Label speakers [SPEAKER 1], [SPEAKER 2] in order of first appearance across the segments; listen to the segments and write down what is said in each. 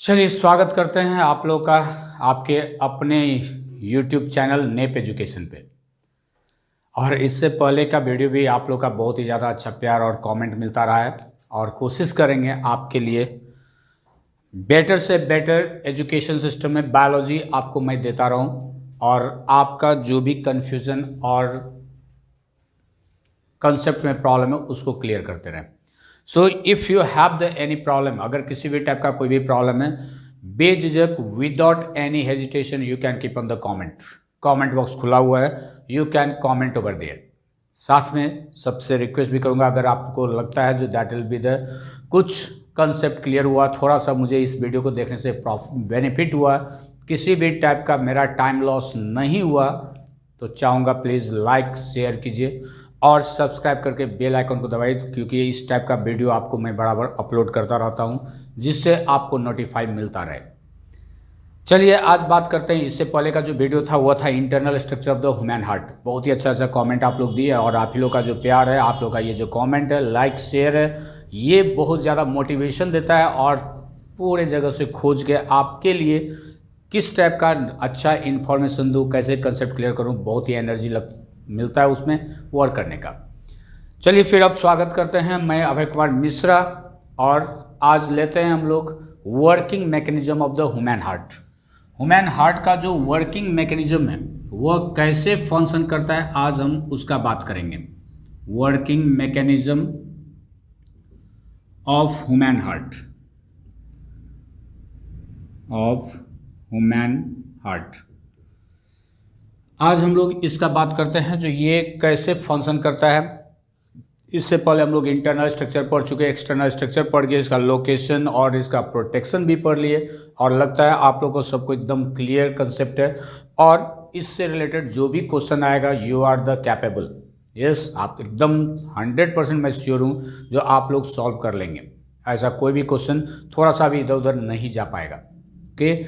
[SPEAKER 1] चलिए स्वागत करते हैं आप लोग का आपके अपने YouTube चैनल नेप एजुकेशन पे। और इससे पहले का वीडियो भी आप लोग का बहुत ही ज़्यादा अच्छा प्यार और कमेंट मिलता रहा है और कोशिश करेंगे आपके लिए बेटर से बेटर एजुकेशन सिस्टम में बायोलॉजी आपको मैं देता रहूं और आपका जो भी कन्फ्यूज़न और कंसेप्ट में प्रॉब्लम है उसको क्लियर करते रहें। So if you have the any problem, अगर किसी भी टाइप का कोई भी प्रॉब्लम है, बेझिझक without any hesitation you can keep on the comment box खुला हुआ है, you can comment over there. साथ में सबसे रिक्वेस्ट भी करूंगा, अगर आपको लगता है जो दैट विल बी द कुछ कंसेप्ट क्लियर हुआ, थोड़ा सा मुझे इस वीडियो को देखने से बेनिफिट हुआ, किसी भी टाइप का मेरा टाइम लॉस नहीं हुआ, तो चाहूँगा प्लीज़ लाइक शेयर कीजिए और सब्सक्राइब करके बेल आइकन को दबाइए, क्योंकि इस टाइप का वीडियो आपको मैं बराबर अपलोड करता रहता हूं जिससे आपको नोटिफाई मिलता रहे। चलिए आज बात करते हैं। इससे पहले का जो वीडियो था वो था internal structure of the human heart. बहुत ही अच्छा कमेंट आप लोग दिए और आप ही लोग का जो प्यार है, आप लोग का ये जो कमेंट है, लाइक शेयर है, ये बहुत ज़्यादा मोटिवेशन देता है और पूरे जगह से खोज के आपके लिए किस टाइप का अच्छा इन्फॉर्मेशन दूँ, कैसे कंसेप्ट क्लियर करूँ, बहुत ही एनर्जी मिलता है उसमें वर्क करने का। चलिए फिर अब स्वागत करते हैं, मैं अभय कुमार मिश्रा, और आज लेते हैं हम लोग working mechanism of the human heart. Human heart का जो वर्किंग मैकेनिज्म है वह कैसे फंक्शन करता है, आज हम उसका बात करेंगे। Working mechanism of human heart आज हम लोग इसका बात करते हैं, जो ये कैसे फंक्शन करता है। इससे पहले हम लोग इंटरनल स्ट्रक्चर पढ़ चुके, एक्सटर्नल स्ट्रक्चर पढ़ गए, इसका लोकेशन और इसका प्रोटेक्शन भी पढ़ लिए, और लगता है आप लोग को सबको एकदम क्लियर कंसेप्ट है। और इससे रिलेटेड जो भी क्वेश्चन आएगा, you are the capable, yes, आप एकदम 100% मैं श्योर हूँ जो आप लोग सॉल्व कर लेंगे। ऐसा कोई भी क्वेश्चन थोड़ा सा भी इधर उधर नहीं जा पाएगा। ओके,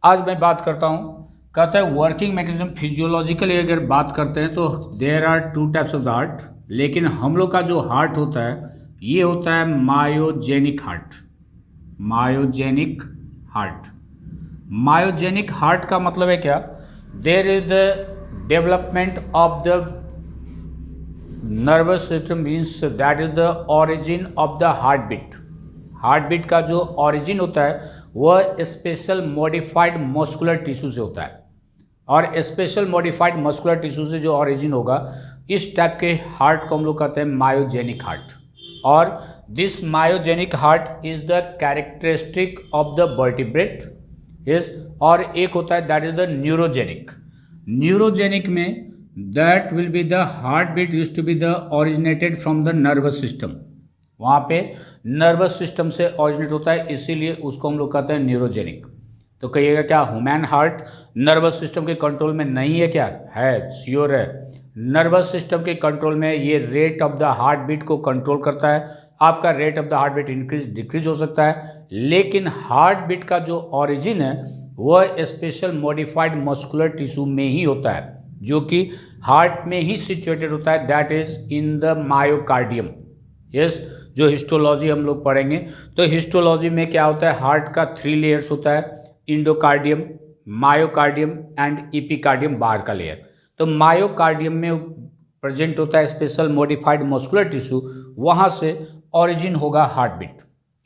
[SPEAKER 1] आज मैं बात करता हूँ, कहता है वर्किंग मैकेनिज्म। फिजियोलॉजिकली अगर बात करते हैं तो there are two types of the heart, लेकिन हम लोग का जो हार्ट होता है ये होता है मायोजेनिक हार्ट। मायोजेनिक हार्ट का मतलब है क्या? There is the development of the nervous system, means that is the origin of the heart beat का जो ओरिजिन होता है वह स्पेशल मॉडिफाइड मस्कुलर टिश्यू से होता है, और स्पेशल मॉडिफाइड मस्कुलर टिश्यू से जो ओरिजिन होगा, इस टाइप के हार्ट को हम लोग कहते हैं मायोजेनिक हार्ट। और this myogenic heart is the characteristic of the vertebrate, yes. और एक होता है दैट इज द न्यूरोजेनिक में that will be the heart beat use to be the originated from the nervous system. वहाँ पे nervous system से originate होता है, इसीलिए उसको हम लोग कहते हैं न्यूरोजेनिक। तो कहिएगा क्या ह्यूमन हार्ट नर्वस सिस्टम के कंट्रोल में नहीं है? क्या है? श्योर है, नर्वस सिस्टम के कंट्रोल में। ये rate of the heart beat को कंट्रोल करता है। आपका rate of the heart beat increase decrease हो सकता है, लेकिन हार्ट बीट का जो ओरिजिन है वह स्पेशल मॉडिफाइड मस्कुलर टिश्यू में ही होता है, जो कि हार्ट में ही सिचुएटेड होता है, that is in the myocardium, yes. जो हिस्टोलॉजी हम लोग पढ़ेंगे, तो हिस्टोलॉजी में क्या होता है, हार्ट का 3 लेयर्स होता है, इंडोकार्डियम, मायोकार्डियम एंड इपिकार्डियम, बाहर का लेयर। तो मायोकार्डियम में प्रेजेंट होता है स्पेशल मॉडिफाइड मस्कुलर टिश्यू, वहाँ से ओरिजिन होगा हार्ट बीट,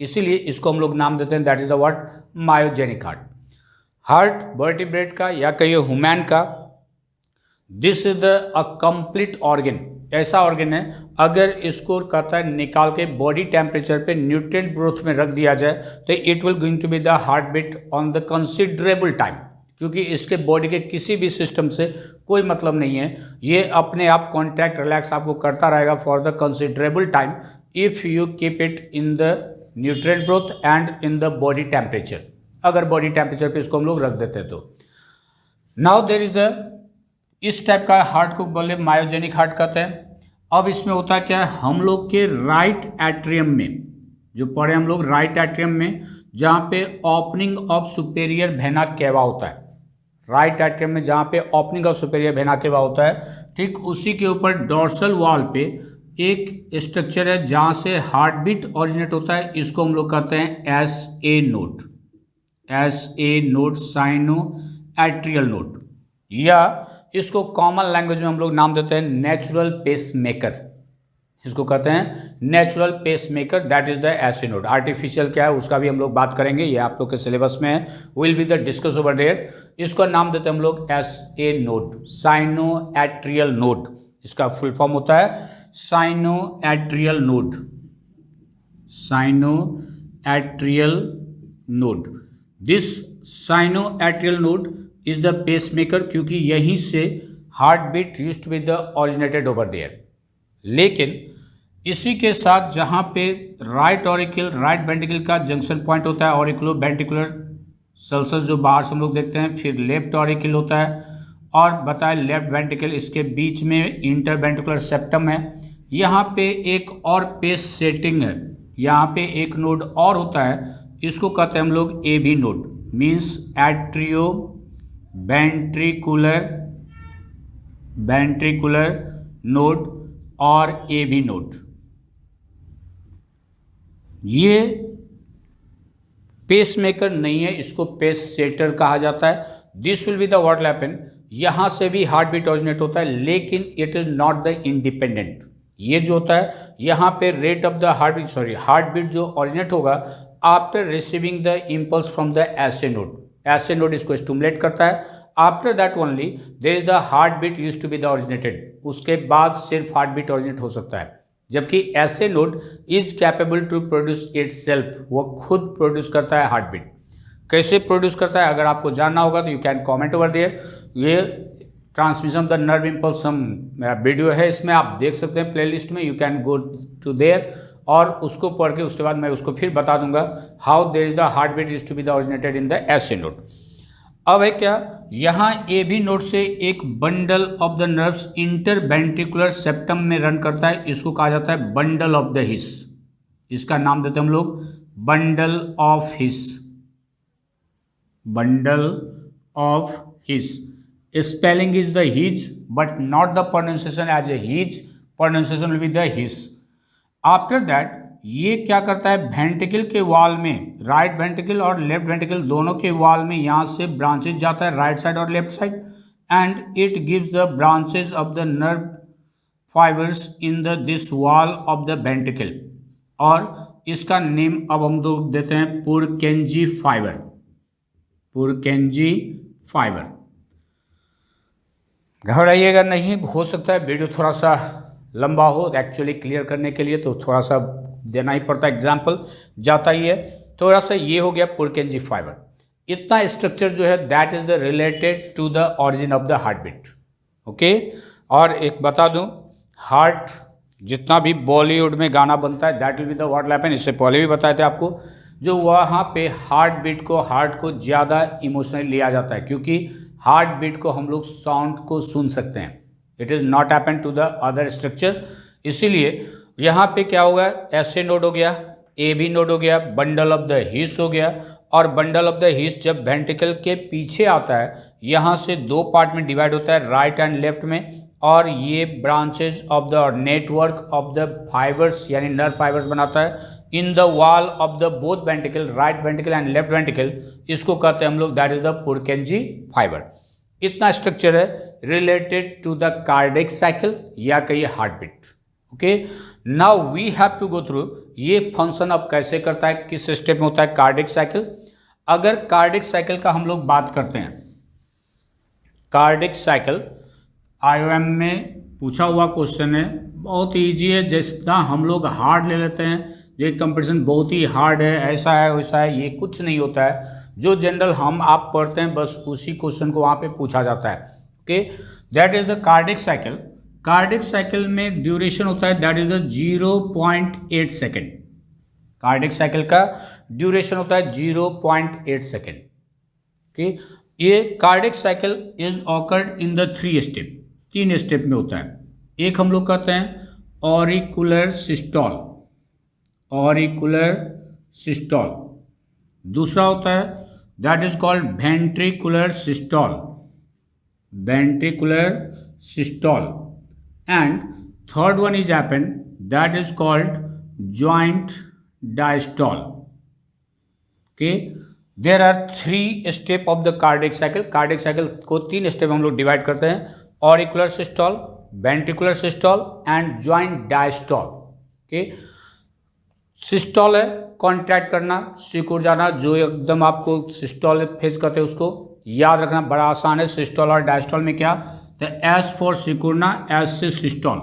[SPEAKER 1] इसीलिए इसको हम लोग नाम देते हैं that is the what, myogenic heart vertebrate का या कहिए ह्यूमन का। This is the a complete organ, ऐसा ऑर्गन है, अगर इसको कहता है निकाल के बॉडी टेम्परेचर पे न्यूट्रिएंट ब्रोथ में रख दिया जाए तो it will going to be the heart beat on the considerable time, क्योंकि इसके बॉडी के किसी भी सिस्टम से कोई मतलब नहीं है, ये अपने आप कॉन्टैक्ट रिलैक्स आपको करता रहेगा for the considerable time if you keep it in the nutrient broth and in the body temperature. अगर बॉडी टेम्परेचर पे इसको हम लोग रख देते हैं तो नाउ देयर इज द, इस टाइप का हार्ट को बोले मायोजेनिक हार्ट कहते हैं। अब इसमें होता है क्या, हम लोग के राइट एट्रियम में, जो पढ़े हम लोग राइट एट्रियम में, जहाँ पे opening of superior vena cava होता है, राइट एट्रियम में जहाँ पे opening of superior vena cava होता है, ठीक उसी के ऊपर डोर्सल वॉल पे एक स्ट्रक्चर है जहाँ से हार्ट बीट ओरिजिनेट होता है, इसको हम लोग कहते हैं SA node. SA node, sinoatrial node, या इसको कॉमन लैंग्वेज में हम लोग नाम देते हैं नेचुरल पेस मेकर। इसको कहते हैं natural pacemaker, that is the SA node. Artificial क्या है उसका भी हम लोग बात करेंगे, ये आप लोग के सिलेबस में है, will be the discuss over there. इसका नाम देते हैं हम लोग SA node, sinoatrial node. इसका फुल फॉर्म होता है sinoatrial node, sinoatrial node. This sinoatrial node is the pacemaker, क्योंकि यहीं से heart beat used to be the originated over there. लेकिन इसी के साथ जहाँ पे राइट ऑरिकल, राइट वेंट्रिकल का जंक्शन पॉइंट होता है, ऑरिकुलो वेंट्रिकुलर सल्सस जो बाहर से हम लोग देखते हैं, फिर लेफ्ट ऑरिकल होता है, और बताए लेफ्ट वेंट्रिकल, इसके बीच में इंटर वेंट्रिकुलर सेप्टम है। यहाँ पे एक और पेस सेटिंग है, यहाँ पे एक नोड और होता है, इसको कहते हैं हम लोग A B node, means atrioventricular node और ए बी नोड। ये पेस मेकर नहीं है, इसको पेस सेटर कहा जाता है। This will be the what happen, यहाँ से भी हार्ट बीट ओरिजिनेट होता है, लेकिन it is not the independent. ये जो होता है यहाँ पे rate of the heart beat जो ओरिजिनेट होगा after receiving the impulse from the SA node. SA node इसको स्टिमुलेट करता है, after that only there is the heart beat used to be the originated. उसके बाद सिर्फ हार्ट बीट ओरिजिनेट हो सकता है, जबकि SA node is capable to produce itself, वो खुद प्रोड्यूस करता है हार्ट बीट। कैसे प्रोड्यूस करता है अगर आपको जानना होगा तो you can comment over there. ये ट्रांसमिशन द नर्व इम्पल्स हम वीडियो है, इसमें आप देख सकते हैं प्लेलिस्ट में, you can go to there, और उसको पढ़ के उसके बाद मैं उसको फिर बता दूंगा how there is the heart beat is to be the originated in the SA node. अब है क्या, यहाँ ए बी नोड से एक bundle of the nerves interventricular septum में रन करता है, इसको कहा जाता है बंडल ऑफ द हिस। इसका नाम देते हैं हम लोग bundle of His, bundle of His. Spelling is the his but not the pronunciation as a his, pronunciation will be the His. After that ये क्या करता है, वेंट्रिकल के वॉल में, राइट वेंट्रिकल और लेफ्ट वेंट्रिकल दोनों के वॉल में यहाँ से ब्रांचेज जाता है, राइट साइड और left side, and it gives the branches of the nerve fibres in the this wall of the ventricle. और इसका नेम अब हम लोग देते हैं पुरकेंजी फाइबर, पुरकेंजी फाइबर। घबराइएगा नहीं, हो सकता है वीडियो थोड़ा सा लंबा हो, एक्चुअली क्लियर करने के लिए तो थोड़ा सा देना ही पड़ता है, एग्जाम्पल जाता ही है। थोड़ा सा ये हो गया पुरकेंजी फाइबर। इतना स्ट्रक्चर जो है that is the related to the origin of the heart beat. Okay, और एक बता दूं, हार्ट जितना भी बॉलीवुड में गाना बनता है that will be the what happen, इससे पहले भी बताए थे आपको, जो वहाँ पे हार्ट बीट को, हार्ट को ज़्यादा इमोशनली लिया जाता है, क्योंकि हार्ट बीट को हम लोग साउंड को सुन सकते हैं, it is not happen to the other structure. इसीलिए यहाँ पे क्या होगा, एसए नोड हो गया, ए बी नोड हो गया, बंडल ऑफ द हिस हो गया, और बंडल ऑफ द हिस जब वेंट्रिकल के पीछे आता है, यहाँ से दो पार्ट में डिवाइड होता है, राइट एंड लेफ्ट में, और ये branches of the network of the fibres यानी नर्व फाइबर्स बनाता है in the wall of the both ventricle, right ventricle and left ventricle. इसको कहते हैं हम लोग that is the Purkinje fibre. इतना स्ट्रक्चर है related to the cardiac cycle या कहिए heart beat. Okay, now we have to go through ये फंक्शन अब कैसे करता है, किस स्टेप में होता है कार्डिक साइकिल। अगर कार्डिक साइकिल का हम लोग बात करते हैं, कार्डिक साइकिल IOM में पूछा हुआ क्वेश्चन है, बहुत ईजी है, जितना हम लोग हार्ड ले लेते हैं, ये कंपटीशन बहुत ही हार्ड है, ऐसा है वैसा है, ये कुछ नहीं होता है। जो जनरल हम आप पढ़ते हैं बस उसी क्वेश्चन को वहाँ पे पूछा जाता है। Okay, that is the cardiac cycle. Cardiac cycle में ड्यूरेशन होता है that is the 0.8 second. Cardiac cycle का ड्यूरेशन होता है 0.8 सेकेंड। ओके, ये cardiac cycle is occurred in the 3 step, 3 step में होता है। एक हम लोग कहते हैं ऑरिकुलर सिस्टोल, ऑरिकुलर सिस्टोल। दूसरा होता है that is called ventricular systole, ventricular systole, and third one is happen that is called joint diastole. Okay, there are 3 step of the cardiac cycle. Cardiac cycle को 3 step हम लोग divide करते हैं, auricular systole, ventricular systole and joint diastole. Okay, systole है contract करना, सिकुड़ जाना, जो एकदम आपको सिस्टोल फेज करते हैं उसको याद रखना, बड़ा आसान है। सिस्टोल और डायस्टोल में क्या, तो एस फॉर सिकुड़ना, एस से सिस्टोल,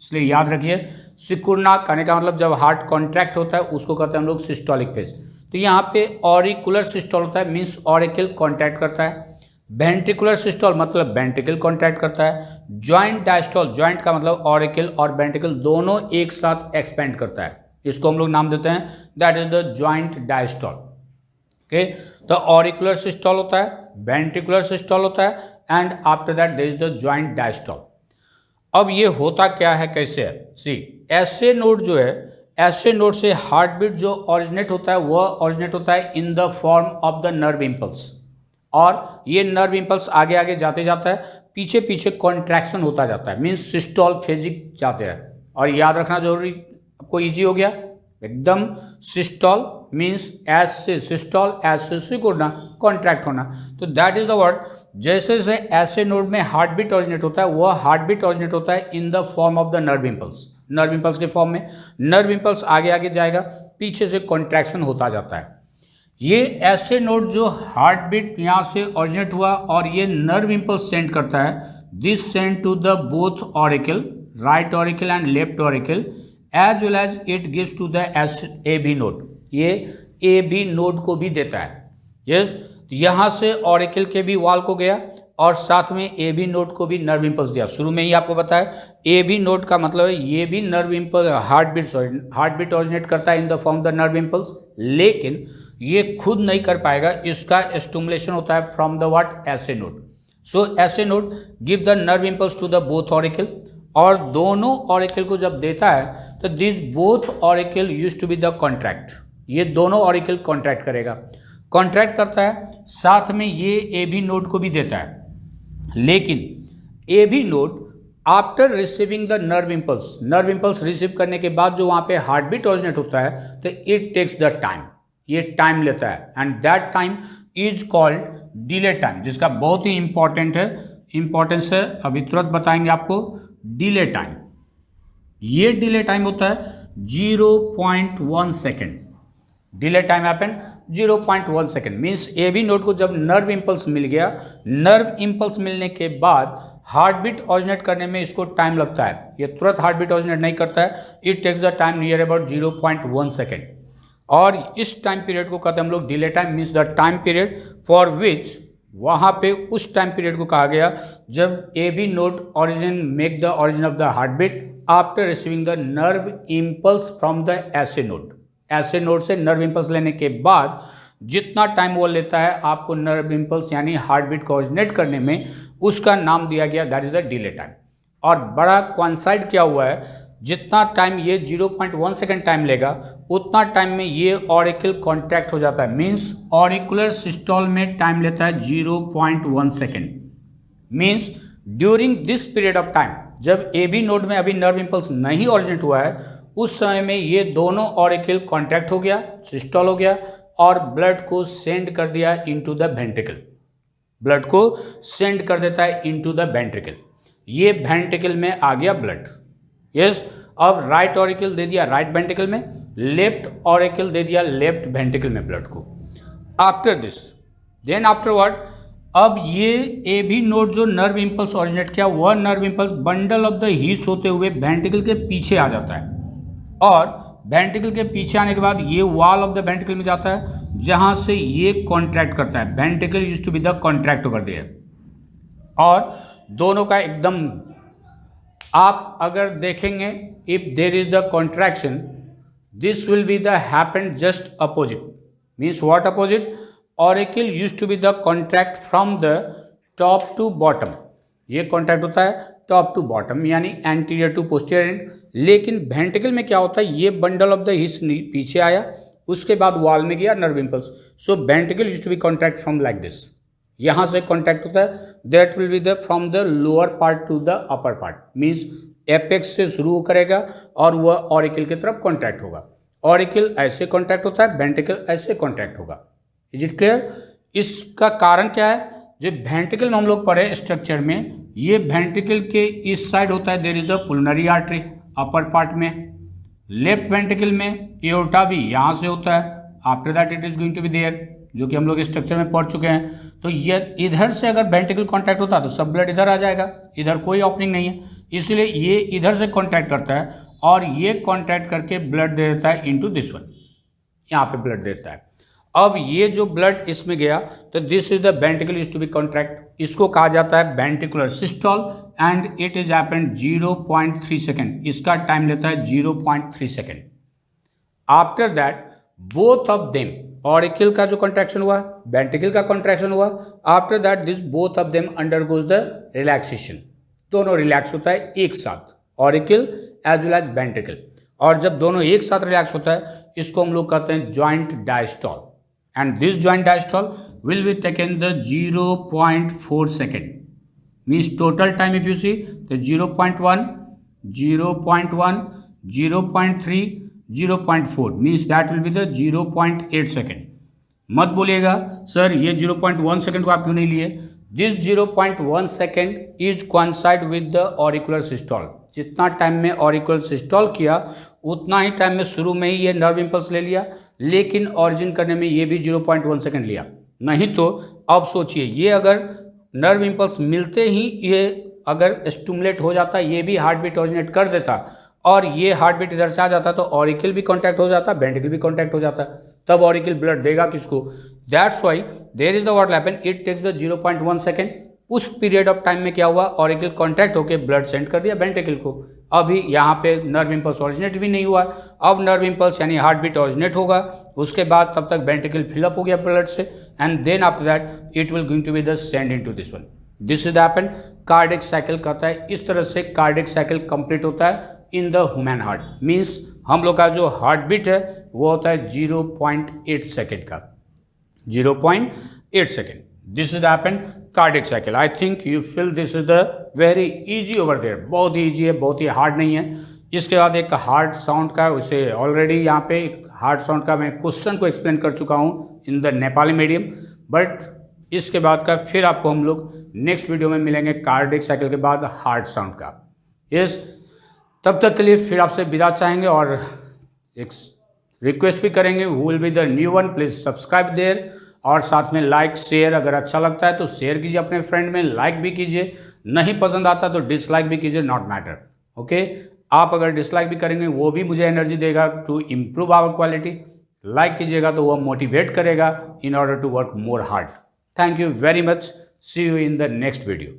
[SPEAKER 1] इसलिए याद रखिए। सिकुड़ना कहने का मतलब जब हार्ट कॉन्ट्रैक्ट होता है उसको कहते हैं हम लोग सिस्टोलिक फेज। तो यहाँ पे ऑरिकुलर सिस्टोल होता है, मीन्स ऑरिकल कॉन्ट्रैक्ट करता है। वेंट्रिकुलर सिस्टोल मतलब वेंट्रिकल कॉन्ट्रैक्ट करता है। ज्वाइंट डायस्टोल, ज्वाइंट का मतलब ऑरिकल और वेंट्रिकल दोनों एक साथ एक्सपेंड करता है, इसको हम लोग नाम देते हैं that is the joint diastole. Okay, तो ऑरिकुलर सिस्टोल होता है, वेंट्रिकुलर सिस्टोल होता है and after that there is the joint diastole. अब ये होता क्या है, कैसे है, सी ऐसे नोड जो है, ऐसे नोड से हार्ट बीट जो ओरिजिनेट होता है वह ओरिजिनेट होता है in the form of the nerve impulse, और ये नर्व इम्पल्स आगे आगे जाते जाता है, पीछे पीछे कॉन्ट्रैक्शन होता जाता है, मीन्स सिस्टोल फेजिक जाते हैं। और याद रखना जरूरी, आपको इजी हो गया एकदम। सिस्टोल मीन्स एस से सिस्टोल, एस से सिकुड़ना, कॉन्ट्रैक्ट होना। तो दैट इज द वर्ड। जैसे जैसे ऐसे नोड में हार्ट बीट ओरिजिनेट होता है, वह हार्ट बीट ओरिजिनेट होता है in the form of the nerve impulse, nerve impulse के फॉर्म में। नर्व इम्पल्स आगे आगे जाएगा, पीछे से कॉन्ट्रैक्शन होता जाता है। ये ऐसे नोड जो हार्ट बीट यहाँ से ओरिजिनेट हुआ और ये नर्व इम्पल्स सेंड करता है, this send to the both auricle, right auricle and left auricle, as well as it gives to the A B node, ये ए बी नोड को भी देता है। यस, यहाँ से ऑरिकल के भी वाल को गया और साथ में ए बी नोड को भी नर्व इम्पल्स दिया। शुरू में ही आपको बताया ए बी नोड का मतलब है ये भी nerve impulse, heart beat originate करता है in the form the nerve impulse, लेकिन ये खुद नहीं कर पाएगा, इसका स्टिमुलेशन होता है from the what, S A node. So S A node give the nerve impulse to the both auricle, और दोनों ऑरिकल को जब देता है तो this both auricle used to be the contract, ये दोनों ऑरिकल कॉन्ट्रैक्ट करेगा, कॉन्ट्रैक्ट करता है, साथ में ये ए बी नोड को भी देता है। लेकिन A B node after receiving the nerve impulse receive करने के बाद जो वहाँ पे हार्ट बीट ओरिजिनेट होता है, तो इट टेक्स द टाइम, ये टाइम लेता है, and that time is called delay time, जिसका बहुत ही इंपॉर्टेंस है, अभी तुरंत बताएंगे आपको। डिले टाइम, ये डिले टाइम होता है 0.1 second. Delay time happen 0.1 second, means A B node को जब नर्व इम्पल्स मिल गया, नर्व इम्पल्स मिलने के बाद हार्ट बीट ओरिजिनेट करने में इसको टाइम लगता है, ये तुरंत हार्ट बीट ओरिजिनेट नहीं करता है, it takes the time near about 0.1 second. और इस टाइम पीरियड को कहते हैं हम लोग delay time, means the time period for which, वहाँ पे उस टाइम पीरियड को कहा गया जब A B node origin make the origin of the heart beat after receiving the nerve impulse from the S A node. S A node से nerve impulse लेने के बाद जितना टाइम वो लेता है आपको नर्व इम्पल्स यानी हार्ट बीट को ऑरिजिनेट करने में, उसका नाम दिया गया that is the delay time. और बड़ा कॉन्साइड क्या हुआ है, जितना टाइम ये 0.1 सेकेंड टाइम लेगा उतना टाइम में ये ऑरिकल कॉन्ट्रैक्ट हो जाता है, मीन्स ऑरिकुलर सिस्टोल में टाइम लेता है 0.1 second. Means during this period of time, जब ए बी नोड में अभी नर्व इम्पल्स नहीं ऑरिजिनेट हुआ है, उस समय में ये दोनों ऑरिकल कॉन्ट्रैक्ट हो गया, सिस्टोल हो गया, और ब्लड को सेंड कर दिया इनटू द वेंट्रिकल, ब्लड को सेंड कर देता है इनटू द वेंट्रिकल। ये वेंट्रिकल में आ गया ब्लड। यस, अब राइट ऑरिकल दे दिया राइट वेंट्रिकल में, लेफ्ट ऑरिकल दे दिया लेफ्ट वेंट्रिकल में ब्लड को। आफ्टर दिस देन आफ्टरवर्ड, अब ये ए बी नोड जो नर्व इम्पल्स ऑरिजिनेट किया, वह nerve impulse bundle of the his होते हुए वेंट्रिकल के पीछे आ जाता है, और वेंट्रिकल के पीछे आने के बाद ये वॉल ऑफ द वेंट्रिकल में जाता है, जहां से ये कॉन्ट्रैक्ट करता है। Ventricle used to be the contract over there, और दोनों का एकदम, आप अगर देखेंगे if there is the contraction, this will be the happen just opposite, means what opposite, auricle used to be the contract from the top to bottom, ये contract होता है टॉप टू बॉटम यानी एंटीरियर टू पोस्टीरियर एंड। लेकिन ventricle में क्या होता है, ये बंडल ऑफ द हिस पीछे आया, उसके बाद वॉल में गया nerve impulse, so ventricle used to be contract from like this, यहाँ से कॉन्ट्रैक्ट होता है, that will be the from the lower part to the upper part, means apex से शुरू करेगा और वह ऑरिकल की तरफ कॉन्ट्रैक्ट होगा। ऑरिकल ऐसे कॉन्ट्रैक्ट होता है, वेंट्रिकल ऐसे कॉन्ट्रैक्ट होगा। Is it clear? इसका कारण क्या है? जो वेंट्रिकल में हम लोग पढ़े स्ट्रक्चर में, ये वेंट्रिकल के इस साइड होता है, there is the pulmonary artery upper part में। लेफ्ट वेंट्रिकल में एओर्टा भी यहाँ से होता है, after that it is going to be there, जो कि हम लोग स्ट्रक्चर में पढ़ चुके हैं। तो ये इधर से अगर वेंट्रिकल कॉन्टैक्ट होता है तो सब ब्लड इधर आ जाएगा, इधर कोई ओपनिंग नहीं है, इसलिए ये इधर से कॉन्टैक्ट करता है और ये कॉन्टैक्ट करके ब्लड दे देता है इनटू दिस वन, यहाँ पे ब्लड देता है। अब ये जो ब्लड इसमें गया तो this is the ventricle used to be contract, इसको कहा जाता है ventricular systole and it is happened 0.3 second, इसका टाइम लेता है 0.3 second. After that both of them, auricle का जो कॉन्ट्रैक्शन हुआ, वेंट्रिकल का कॉन्ट्रैक्शन हुआ, after that this both of them undergoes the relaxation, दोनों रिलैक्स होता है एक साथ, auricle as well as ventricle. और जब दोनों एक साथ रिलैक्स होता है इसको हम लोग कहते हैं joint diastole, and this joint diastole will be taken the 0.4 second, means total time if you see the 0.1, 0.1, 0.3, 0.4 means that will be the 0.8 second। मत बोलिएगा सर ये 0.1 सेकेंड को आप क्यों नहीं लिए, this 0.1 second is coincide with the auricular systole, जितना time में ऑरिकुलर सिस्टोल किया उतना ही टाइम में शुरू में ही ये नर्व इम्पल्स ले लिया, लेकिन ऑरिजिन करने में ये भी 0.1 सेकेंड लिया। नहीं तो अब सोचिए ये अगर नर्व इम्पल्स मिलते ही ये अगर स्टिमुलेट हो जाता, ये भी हार्ट बीट ऑरिजिनेट कर देता और ये हार्ट बीट इधर से आ जाता तो ऑरिकल भी कॉन्टैक्ट हो जाता, वेंट्रिकल भी कॉन्टैक्ट हो जाता, तब ऑरिकल ब्लड देगा किसको? That's why there is the what happen, it takes the 0.1 second. उस पीरियड ऑफ टाइम में क्या हुआ, ऑरिकल कॉन्टैक्ट होकर ब्लड सेंड कर दिया वेंट्रिकल को। अभी यहाँ पे नर्व इम्पल्स ऑरिजिनेट भी नहीं हुआ, अब नर्व इम्पल्स यानी हार्ट बीट ऑरिजिनेट होगा, उसके बाद तब तक वेंट्रिकल फिलअप हो गया ब्लड से, and then after that it will going to be the send into this one. This is happen, cardiac cycle कहता है। इस तरह से कार्डियक साइकिल कंप्लीट होता है in the human heart, means हम लोग का जो हार्ट बीट है वो होता है 0.8 सेकेंड का, 0.8 second. This is happen cardiac cycle. I think you feel this is the very easy over there, बहुत ही ईजी है, बहुत ही हार्ड नहीं है। इसके बाद एक हार्ड साउंड का, उसे ऑलरेडी यहाँ पे हार्ड साउंड का मैं क्वेश्चन को एक्सप्लेन कर चुका हूँ in the Nepali medium, but इसके बाद का फिर आपको हम लोग नेक्स्ट वीडियो में मिलेंगे कार्डियक साइकिल के बाद हार्ड साउंड का। यस, तब तक के लिए फिर आपसे विदा चाहेंगे और एक रिक्वेस्ट भी करेंगे, who will be the new one please subscribe there, और साथ में लाइक शेयर, अगर अच्छा लगता है तो शेयर कीजिए अपने फ्रेंड में, लाइक भी कीजिए, नहीं पसंद आता तो डिसलाइक भी कीजिए, नॉट मैटर। ओके, आप अगर डिसलाइक भी करेंगे वो भी मुझे एनर्जी देगा to improve our quality, like कीजिएगा तो वह मोटिवेट करेगा in order to work more hard. Thank you very much, see you in the next video.